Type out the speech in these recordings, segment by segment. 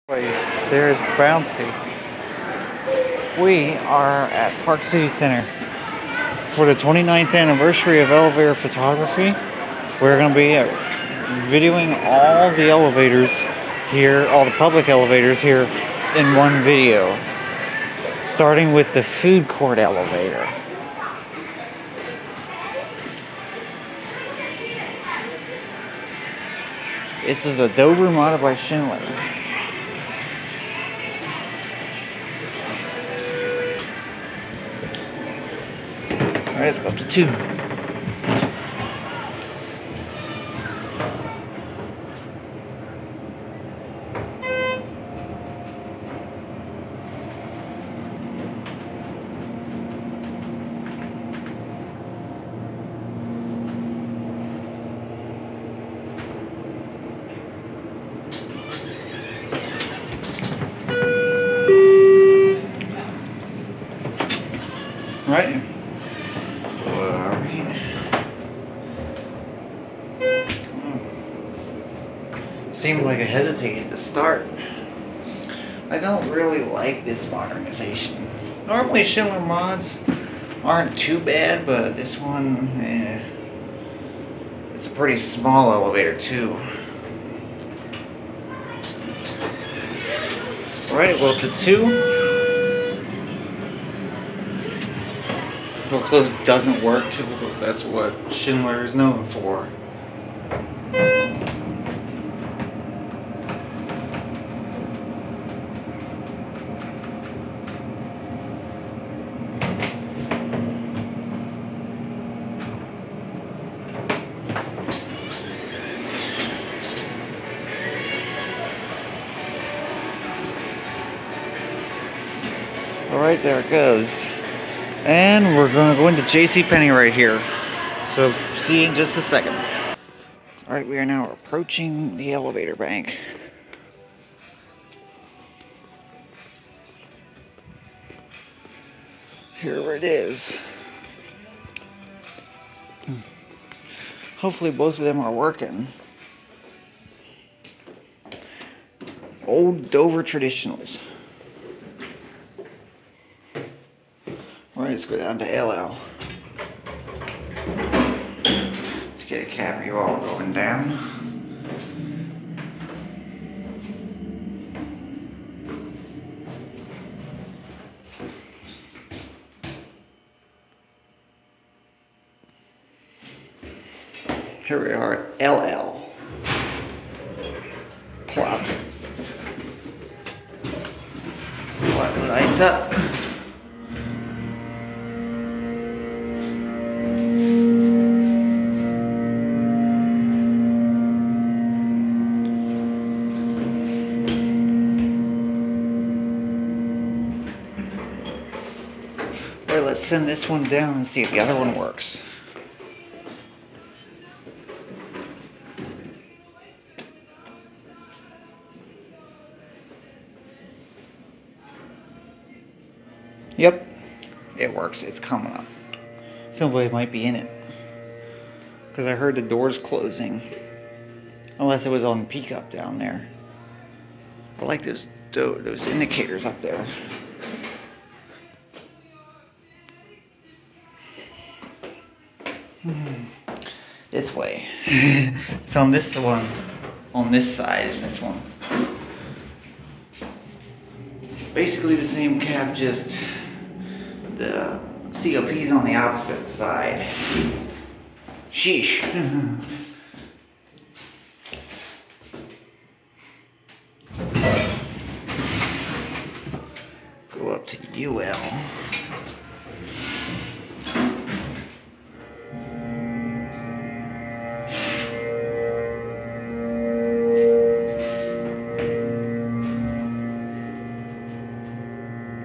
There's Bouncy. We are at Park City Center for the 29th anniversary of elevator photography. We're going to be videoing all the elevators here, all the public elevators here in one video. Starting with the food court elevator. This is a Dover modded by Schindler. Alright, let's go up to 2. Right. Seemed like I hesitated to start. I don't really like this modernization. Normally Schindler mods aren't too bad, but this one, it's a pretty small elevator too. Alright, well, to 2. Door close doesn't work too, but that's what Schindler is known for. Alright, there it goes. And we're going to go into JCPenney right here. So, see you in just a second. Alright, we are now approaching the elevator bank. Here it is. Hopefully both of them are working. Old Dover traditionals. Alright, let's go down to LL. Let's get a cap of you all going down. Here we are at LL. Plop. Plop the lights up. Alright, let's send this one down and see if the other one works. Yep, it works. It's coming up. Somebody might be in it. Because I heard the doors closing. Unless it was on peak up down there. I like those indicators up there. This way. It's on this one. On this side and this one. Basically the same cab, just the COP's on the opposite side. Sheesh. Go up to UL.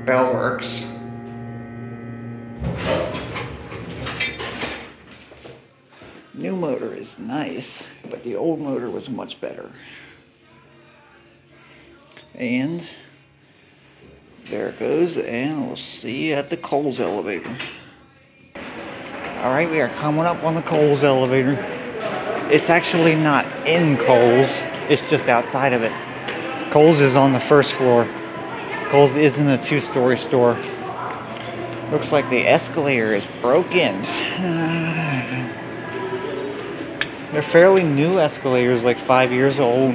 Bell works. New motor is nice, but the old motor was much better. And there it goes, and we'll see you at the Kohls elevator. Alright, we are coming up on the Kohls elevator. It's actually not in Kohls, it's just outside of it. Kohls is on the first floor. Kohls isn't a two-story store. Looks like the escalator is broken. They're fairly new escalators, like 5 years old.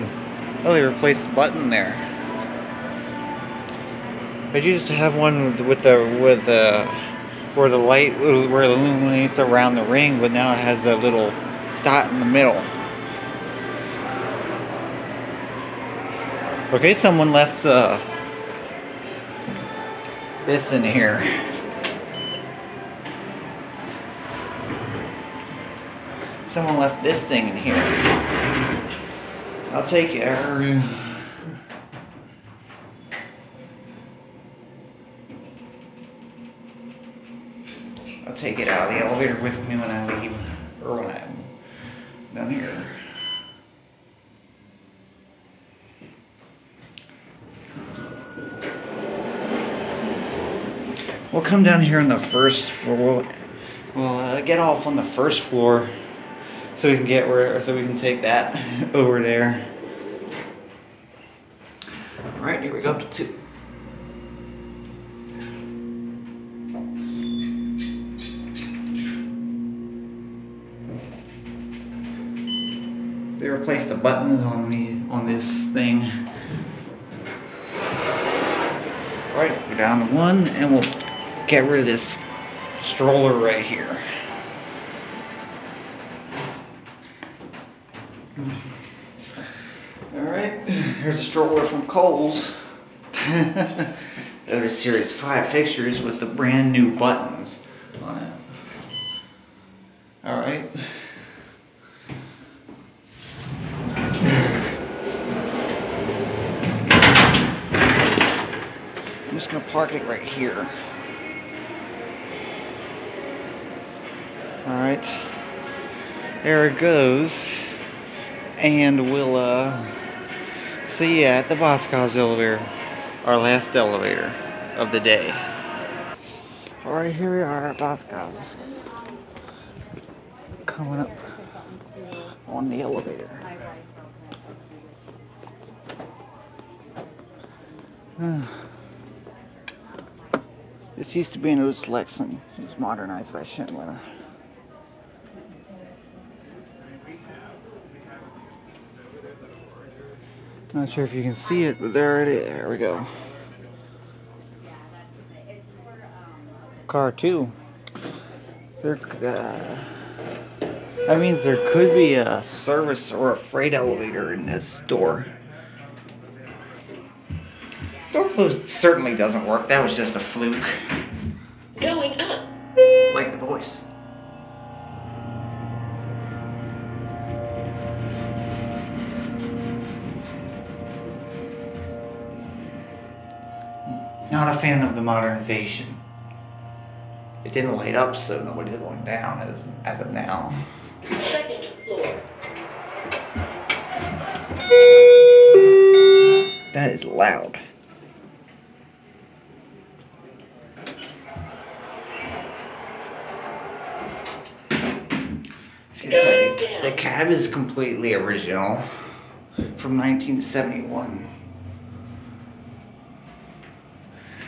Oh, they replaced the button there. I used to have one with where the light where it illuminates around the ring, but now it has a little dot in the middle. Okay, someone left this in here. Someone left this thing in here. I'll take it. I'll take it out of the elevator with me when I leave, or when I'm down here. We'll come down here on the first floor. We'll get off on the first floor, so we can take that over there. All right, here we go up to 2. They replaced the buttons on this thing. All right, we're down to 1, and we'll get rid of this stroller right here. Alright, here's a stroller from Kohls. Otis Series 5 fixtures with the brand new buttons on it. Alright. I'm just going to park it right here. Alright. There it goes. And we'll see you at the Kohls elevator. Our last elevator of the day. Alright, here we are at Kohls. Coming up on the elevator. This used to be an Otis Lexan. It was modernized by Schindler. Not sure if you can see it, but there it is. There we go. Car 2. That means there could be a service or a freight elevator in this store. Door close certainly doesn't work. That was just a fluke. Going up. Like the voice. Not a fan of the modernization. It didn't light up, so nobody's going down as of now. Second floor. That is loud. The cab is completely original from 1971.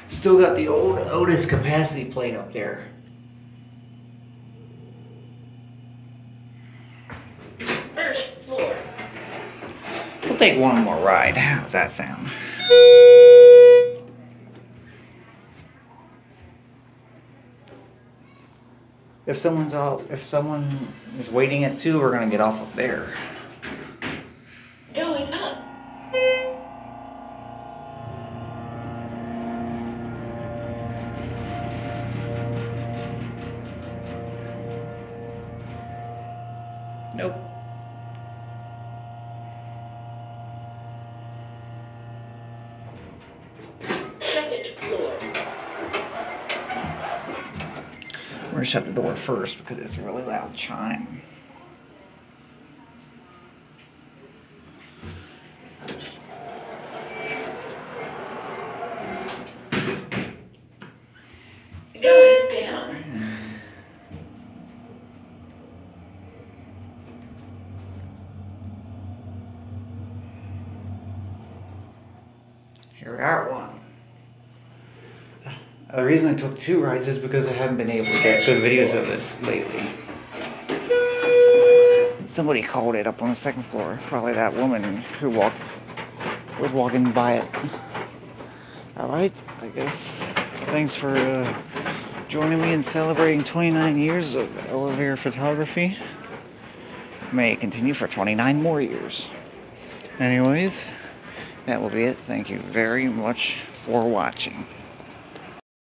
Still got the old Otis capacity plate up there. First floor. We'll take one more ride. How's that sound? If someone is waiting at 2, we're gonna get off up there. Going up. Nope. Second floor. We're gonna shut the door first because it's a really loud chime. Going down. Here we are at one. The reason I took 2 rides is because I haven't been able to get good videos of this lately. Somebody called it up on the 2nd floor. Probably that woman who was walking by it. Alright, I guess. Thanks for joining me in celebrating 29 years of elevator photography. May it continue for 29 more years. Anyways, that will be it. Thank you very much for watching.